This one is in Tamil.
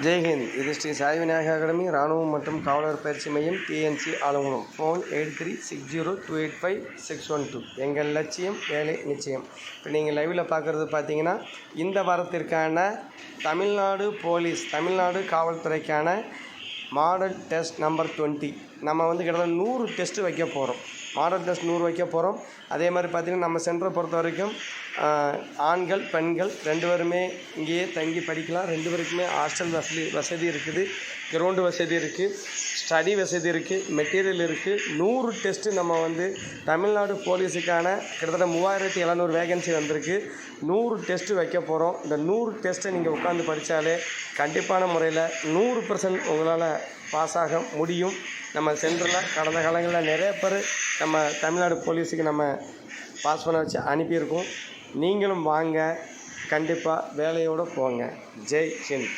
ஜெய்ஹிந்த். இது ஸ்ரீ சாய் விநாயகா அகாடமி ராணுவம் மற்றும் காவலர் பயிற்சி மையம் டிஎன்சி ஆலங்குளம். ஃபோன் 8360285612. எங்கள் லட்சியம் வேலை நிச்சயம். இப்போ நீங்கள் லைவில் பார்க்குறது பார்த்தீங்கன்னா இந்த வாரத்திற்கான தமிழ்நாடு காவல்துறைக்கான மாடல் டெஸ்ட் நம்பர் 20. நம்ம கிட்டத்தட்ட 100 டெஸ்ட்டு வைக்க போகிறோம். மாடல் டெஸ்ட் 100 வைக்க போகிறோம். அதே மாதிரி பார்த்திங்கன்னா நம்ம சென்டரை பொறுத்த வரைக்கும் ஆண்கள் பெண்கள் 2 பேருமே இங்கேயே தங்கி படிக்கலாம். 2 பேருக்குமே ஹாஸ்டல் வசதி இருக்குது, கிரவுண்டு வசதி இருக்குது, ஸ்டடி வசதி இருக்குது, மெட்டீரியல் இருக்குது. 100 டெஸ்ட்டு நம்ம தமிழ்நாடு போலீஸுக்கான கிட்டத்தட்ட 3700 வேகன்சி வந்திருக்கு. 100 டெஸ்ட்டு வைக்க போகிறோம். இந்த 100 டெஸ்ட்டை நீங்கள் உட்காந்து படித்தாலே கண்டிப்பான முறையில் 100% உங்களால் பாஸ் ஆக முடியும். நம்ம சென்டரில் கடந்த காலங்களில் நிறைய பேர் நம்ம தமிழ்நாடு போலீஸுக்கு நம்ம பாஸ் பண்ண வச்சு அனுப்பியிருக்கோம். நீங்களும் வாங்க, கண்டிப்பாக வேலையோடு போங்க. ஜெய் ஹிந்த்.